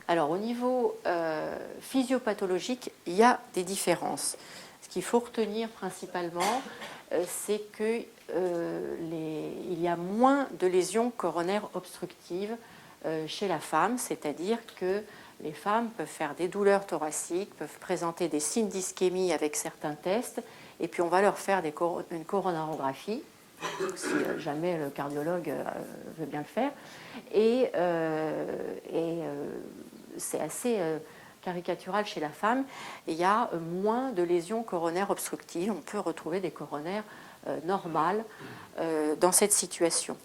Alors, au niveau physiopathologique, il y a des différences. Ce qu'il faut retenir principalement, c'est qu'il y a moins de lésions coronaires obstructives chez la femme, c'est-à-dire que les femmes peuvent faire des douleurs thoraciques, peuvent présenter des signes d'ischémie avec certains tests, et puis on va leur faire une coronarographie, si jamais le cardiologue veut bien le faire. Et c'est assez caricatural chez la femme. Il y a moins de lésions coronaires obstructives. On peut retrouver des coronaires normales dans cette situation.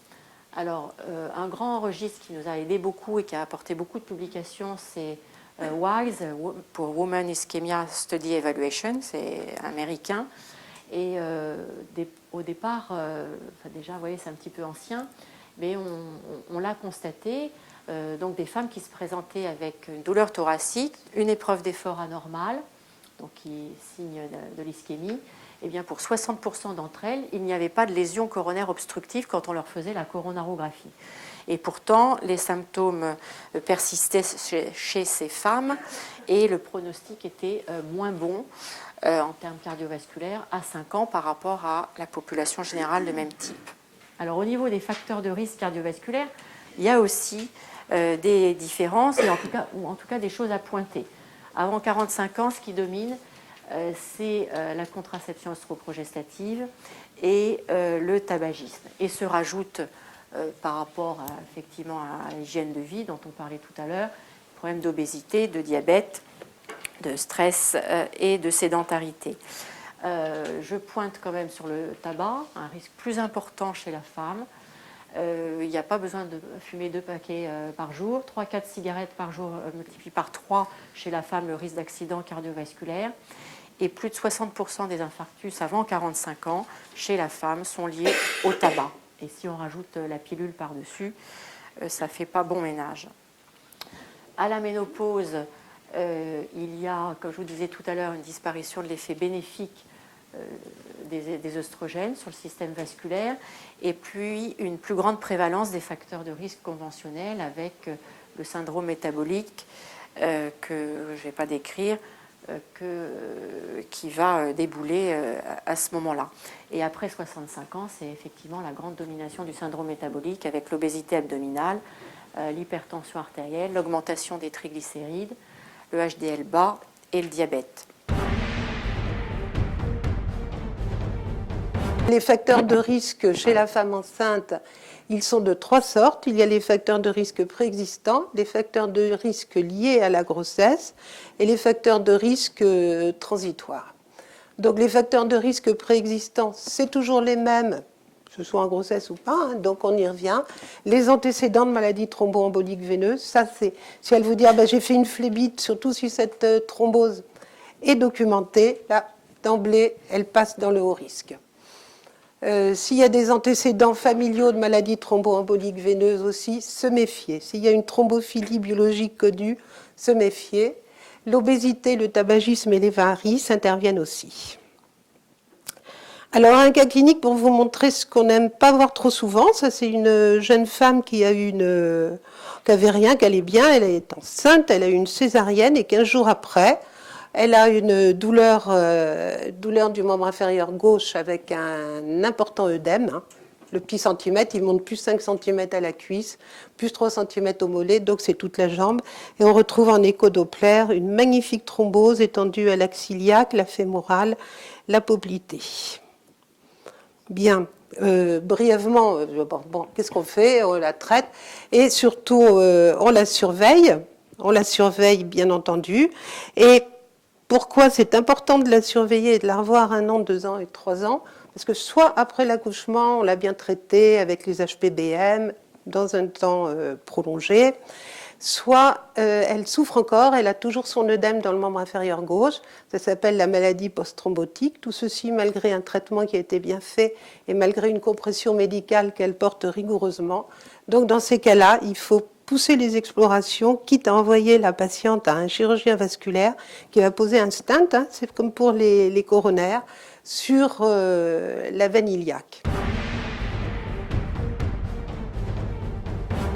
Alors, un grand registre qui nous a aidé beaucoup et qui a apporté beaucoup de publications, c'est WISE, pour Women Ischemia Study Evaluation, c'est américain. Et au départ, déjà, vous voyez, c'est un petit peu ancien, mais on l'a constaté, donc des femmes qui se présentaient avec une douleur thoracique, une épreuve d'effort anormale, donc qui signe de l'ischémie. Eh bien, pour 60% d'entre elles, il n'y avait pas de lésion coronaire obstructive quand on leur faisait la coronarographie. Et pourtant, les symptômes persistaient chez ces femmes et le pronostic était moins bon en termes cardiovasculaires à 5 ans par rapport à la population générale de même type. Alors, au niveau des facteurs de risque cardiovasculaire, il y a aussi des différences et en tout cas des choses à pointer. Avant 45 ans, ce qui domine, c'est la contraception œstroprogestative et le tabagisme. Et se rajoute, par rapport effectivement à l'hygiène de vie dont on parlait tout à l'heure, problèmes d'obésité, de diabète, de stress et de sédentarité. Je pointe quand même sur le tabac, un risque plus important chez la femme. Il n'y a pas besoin de fumer 2 paquets par jour, 3-4 cigarettes par jour multiplié par 3 chez la femme, le risque d'accident cardiovasculaire. Et plus de 60% des infarctus avant 45 ans chez la femme sont liés au tabac. Et si on rajoute la pilule par-dessus, ça ne fait pas bon ménage. À la ménopause, il y a, comme je vous disais tout à l'heure, une disparition de l'effet bénéfique des œstrogènes sur le système vasculaire et puis une plus grande prévalence des facteurs de risque conventionnels avec le syndrome métabolique que je ne vais pas décrire, qui va débouler à ce moment-là. Et après 65 ans, c'est effectivement la grande domination du syndrome métabolique avec l'obésité abdominale, l'hypertension artérielle, l'augmentation des triglycérides, le HDL bas et le diabète. Les facteurs de risque chez la femme enceinte, ils sont de 3 sortes. Il y a les facteurs de risque préexistants, les facteurs de risque liés à la grossesse et les facteurs de risque transitoires. Donc les facteurs de risque préexistants, c'est toujours les mêmes, que ce soit en grossesse ou pas, hein, donc on y revient. Les antécédents de maladies thromboemboliques veineuses, ça c'est, si elle vous dit « j'ai fait une phlébite, surtout si cette thrombose est documentée », là, d'emblée, elle passe dans le haut risque. S'il y a des antécédents familiaux de maladies thromboemboliques veineuses aussi, se méfier. S'il y a une thrombophilie biologique connue, se méfier. L'obésité, le tabagisme et les varices interviennent aussi. Alors, un cas clinique pour vous montrer ce qu'on n'aime pas voir trop souvent. Ça, c'est une jeune femme qui avait rien, qui allait bien. Elle est enceinte, elle a eu une césarienne et 15 jours après, elle a une douleur du membre inférieur gauche avec un important œdème. Hein. Le petit centimètre, il monte plus 5 cm à la cuisse, plus 3 cm au mollet, donc c'est toute la jambe. Et on retrouve en écho-doppler une magnifique thrombose étendue à l'axe iliaque, la fémorale, la poplité. Bien, brièvement, qu'est-ce qu'on fait? On la traite et surtout on la surveille. On la surveille bien entendu. Et pourquoi c'est important de la surveiller et de la revoir 1 an, 2 ans et 3 ans? Parce que soit après l'accouchement, on l'a bien traitée avec les HPBM dans un temps prolongé, soit elle souffre encore, elle a toujours son œdème dans le membre inférieur gauche, ça s'appelle la maladie post-thrombotique, tout ceci malgré un traitement qui a été bien fait et malgré une compression médicale qu'elle porte rigoureusement. Donc dans ces cas-là, il faut pousser les explorations, quitte à envoyer la patiente à un chirurgien vasculaire qui va poser un stent, hein, c'est comme pour les coronaires, sur la veine iliaque.